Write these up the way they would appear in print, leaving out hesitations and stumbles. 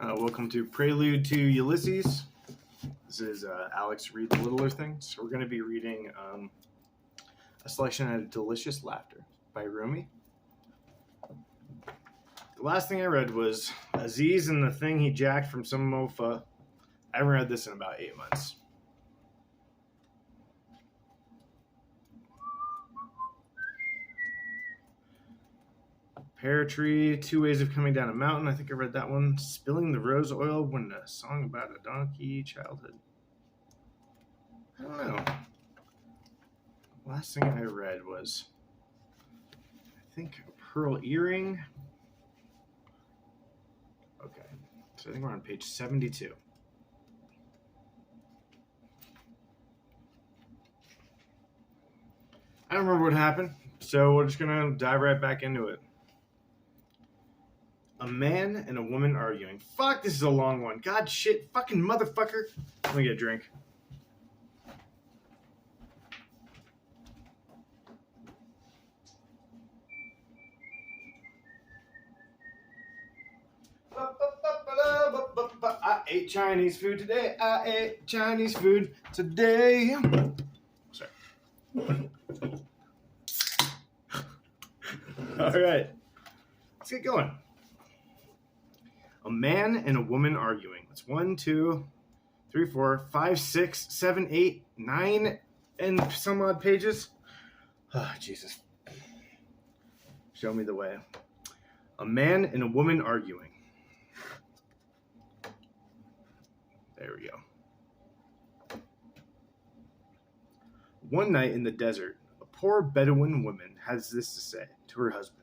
Welcome to Prelude to Ulysses. This is Alex Read the Littler Things. We're going to be reading a selection of Delicious Laughter by Rumi. The last thing I read was Aziz and the Thing He Jacked from Some Mofa. I haven't read this in about 8 months. Pear Tree, Two Ways of Coming Down a Mountain. I think I read that one. Spilling the Rose Oil when a Song About a Donkey Childhood. I don't know. Last thing I read was, I think, a Pearl Earring. Okay, so I think we're on page 72. I don't remember what happened, so we're just going to dive right back into it. A man and a woman arguing. Fuck, this is a long one. God shit, fucking motherfucker. Let me get a drink. I ate Chinese food today. I ate Chinese food today. Sorry. All right. Let's get going. A man and a woman arguing. That's 1, 2, 3, 4, 5, 6, 7, 8, 9, and some odd pages. Oh, Jesus. Show me the way. A man and a woman arguing. There we go. One night in the desert, a poor Bedouin woman has this to say to her husband.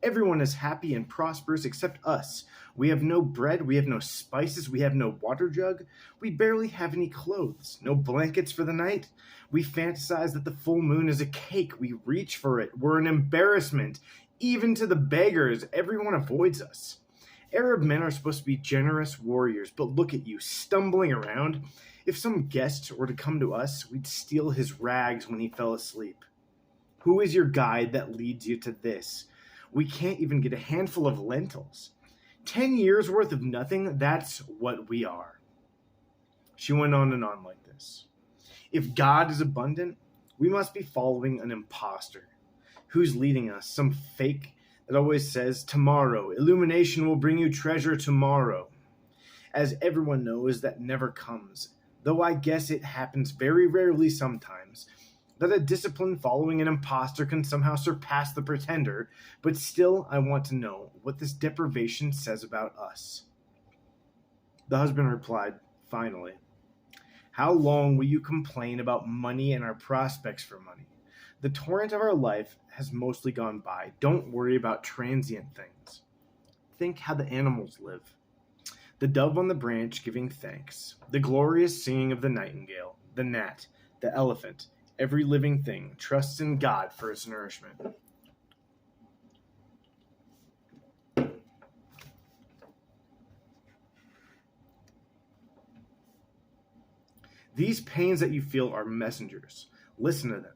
Everyone is happy and prosperous except us. We have no bread, we have no spices, we have no water jug. We barely have any clothes, no blankets for the night. We fantasize that the full moon is a cake. We reach for it. We're an embarrassment. Even to the beggars, everyone avoids us. Arab men are supposed to be generous warriors, but look at you, stumbling around. If some guest were to come to us, we'd steal his rags when he fell asleep. Who is your guide that leads you to this? We can't even get a handful of lentils. 10 years worth of nothing, that's what we are. She went on and on like this. If God is abundant, we must be following an imposter. Who's leading us? Some fake that always says, tomorrow, illumination will bring you treasure tomorrow. As everyone knows, that never comes, though I guess it happens very rarely sometimes, that a discipline following an imposter can somehow surpass the pretender, but still I want to know what this deprivation says about us. The husband replied, finally, how long will you complain about money and our prospects for money? The torrent of our life has mostly gone by. Don't worry about transient things. Think how the animals live. The dove on the branch giving thanks, the glorious singing of the nightingale, the gnat, the elephant, every living thing trusts in God for its nourishment. These pains that you feel are messengers. Listen to them.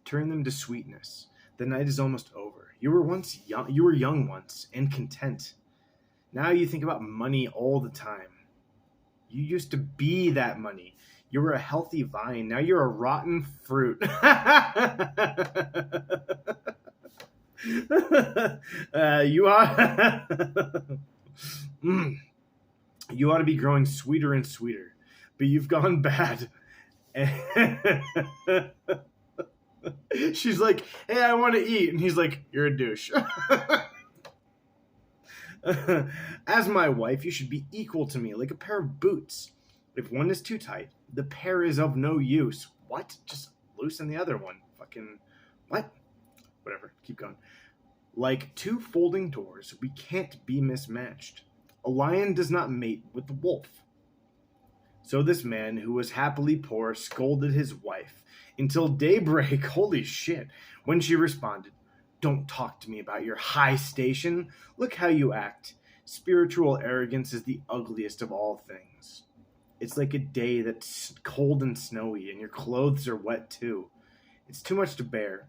Turn them to sweetness. The night is almost over. You were young once and content. Now you think about money all the time. You used to be that money. You were a healthy vine. Now you're a rotten fruit. You ought to be growing sweeter and sweeter, but you've gone bad. She's like, hey, I want to eat. And he's like, you're a douche. As my wife, you should be equal to me, like a pair of boots. If one is too tight, the pair is of no use. What? Just loosen the other one. Fucking, what? Whatever, keep going. Like two folding doors, we can't be mismatched. A lion does not mate with the wolf. So this man, who was happily poor, scolded his wife until daybreak. Holy shit. When she responded, don't talk to me about your high station. Look how you act. Spiritual arrogance is the ugliest of all things. It's like a day that's cold and snowy, and your clothes are wet too. It's too much to bear.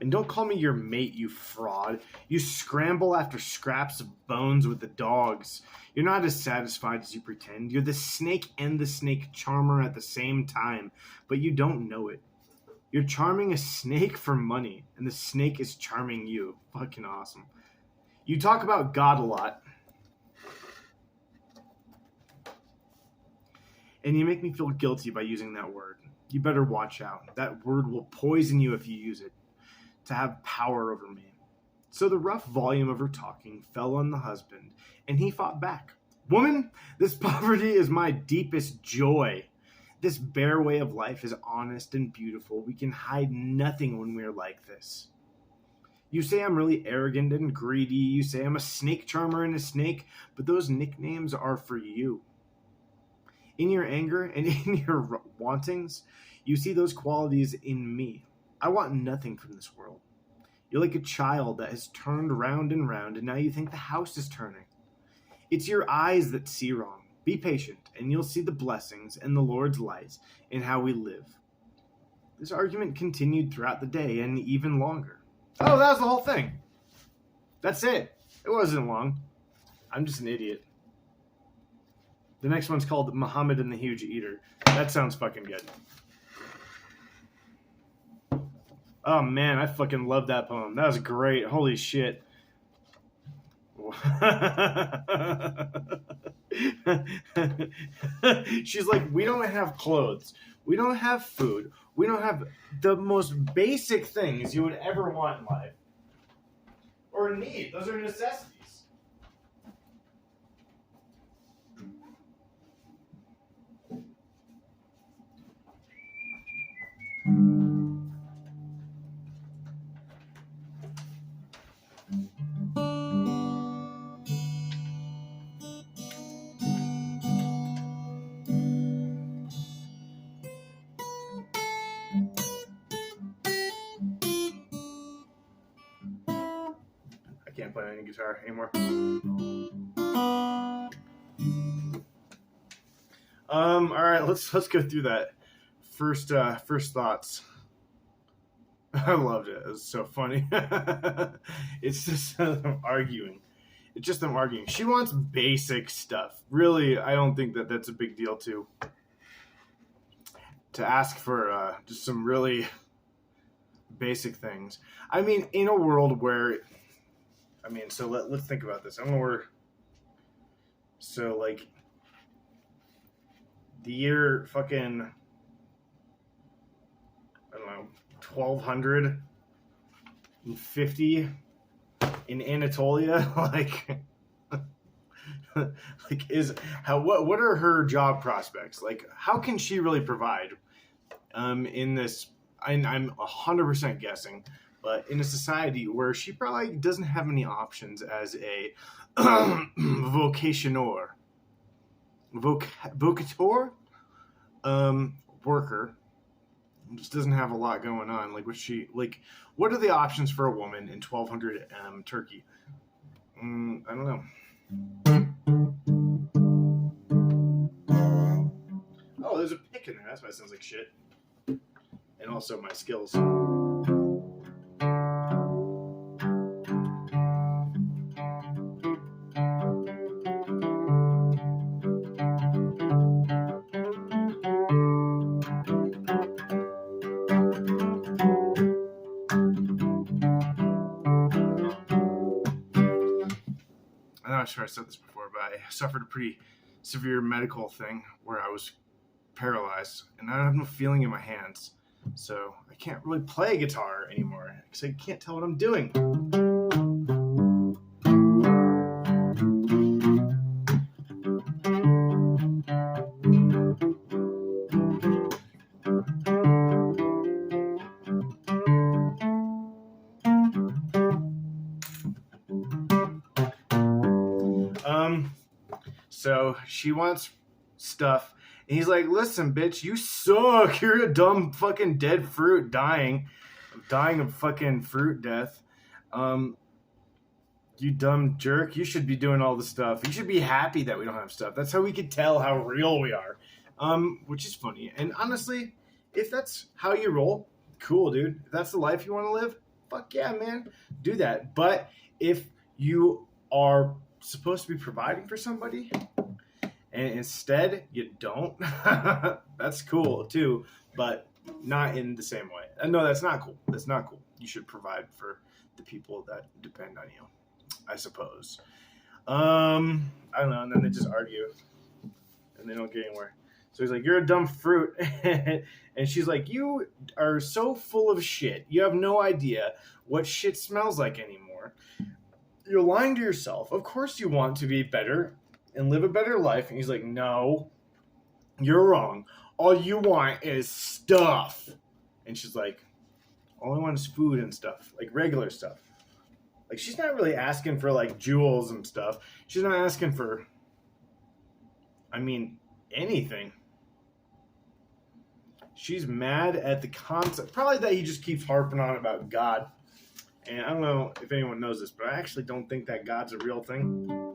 And don't call me your mate, you fraud. You scramble after scraps of bones with the dogs. You're not as satisfied as you pretend. You're the snake and the snake charmer at the same time, but you don't know it. You're charming a snake for money, and the snake is charming you. Fucking awesome. You talk about God a lot, and you make me feel guilty by using that word. You better watch out. That word will poison you if you use it, to have power over me. So the rough volume of her talking fell on the husband, and he fought back. Woman, this poverty is my deepest joy. This bare way of life is honest and beautiful. We can hide nothing when we're like this. You say I'm really arrogant and greedy. You say I'm a snake charmer and a snake, but those nicknames are for you. In your anger and in your wantings, you see those qualities in me. I want nothing from this world. You're like a child that has turned round and round, and now you think the house is turning. It's your eyes that see wrong. Be patient, and you'll see the blessings and the Lord's light in how we live. This argument continued throughout the day, and even longer. Oh, that was the whole thing. That's it. It wasn't long. I'm just an idiot. The next one's called Muhammad and the Huge Eater. That sounds fucking good. Oh man, I fucking love that poem. That was great. Holy shit. She's like, we don't have clothes. We don't have food. We don't have the most basic things you would ever want in life. Or need. Those are necessities. I can't play any guitar anymore. All right, let's go through that. First thoughts. I loved it. It was so funny. It's just them arguing. It's just them arguing. She wants basic stuff. Really, I don't think that that's a big deal to ask for just some really basic things. I mean, in a world where, I mean, so let's think about this. I don't know where. So like, the year fucking, I don't know, 1250 in Anatolia, like is how what are her job prospects? Like, how can she really provide in this? I'm 100% guessing, but in a society where she probably doesn't have any options as a vocator, worker, just doesn't have a lot going on. Like, what are the options for a woman in 1200 Turkey? I don't know. Oh, there's a pick in there. That's why it sounds like shit. And also my skills. I'm not sure I said this before, but I suffered a pretty severe medical thing where I was paralyzed, and I have no feeling in my hands, so I can't really play guitar anymore because I can't tell what I'm doing. So she wants stuff, and he's like, listen, bitch, you suck. You're a dumb fucking dead fruit dying of fucking fruit death. You dumb jerk. You should be doing all the stuff. You should be happy that we don't have stuff. That's how we could tell how real we are. Which is funny. And honestly, if that's how you roll, cool, dude. If that's the life you want to live, fuck yeah, man, do that. But if you are supposed to be providing for somebody and instead you don't, that's cool too, but not in the same way. No, that's not cool. That's not cool. You should provide for the people that depend on you, I suppose. I don't know. And then they just argue and they don't get anywhere. So he's like, "You're a dumb fruit." And she's like, "You are so full of shit. You have no idea what shit smells like anymore. You're lying to yourself. Of course you want to be better and live a better life." And he's like, "No, you're wrong. All you want is stuff." And she's like, "All I want is food and stuff, like regular stuff." Like, she's not really asking for, like, jewels and stuff. She's not asking for, I mean, anything. She's mad at the concept. Probably that he just keeps harping on about God. And I don't know if anyone knows this, but I actually don't think that God's a real thing.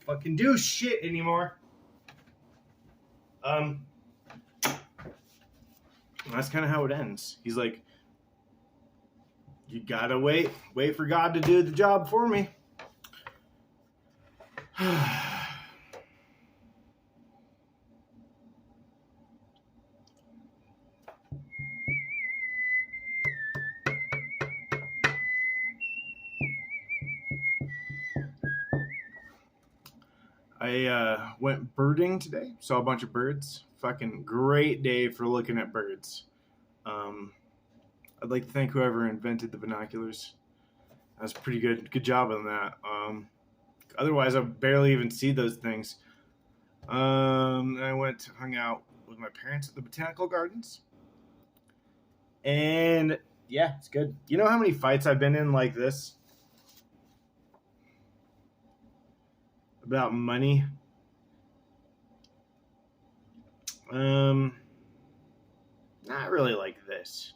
Fucking do shit anymore. That's kind of how it ends. He's like, "You gotta wait for God to do the job for me." I went birding today. Saw a bunch of birds. Fucking great day for looking at birds. I'd like to thank whoever invented the binoculars. That's pretty good. Good job on that. Otherwise, I barely even see those things. I hung out with my parents at the botanical gardens. And yeah, it's good. You know how many fights I've been in like this? About money. Not really like this.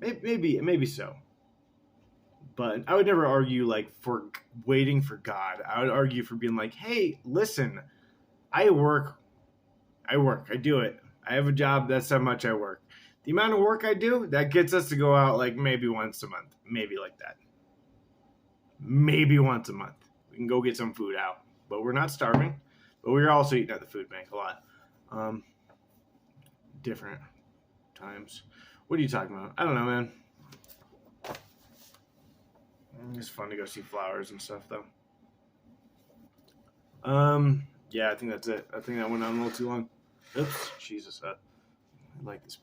Maybe so. But I would never argue like for waiting for God. I would argue for being like, "Hey, listen, I work, I do it. I have a job, that's how much I work. The amount of work I do, that gets us to go out like maybe once a month. Maybe like that. Maybe once a month. We can go get some food out. But we're not starving. But we're also eating at the food bank a lot. Different times. What are you talking about? I don't know, man. It's fun to go see flowers and stuff, though. Yeah, I think that's it. I think that went on a little too long. Oops, Jesus. I like this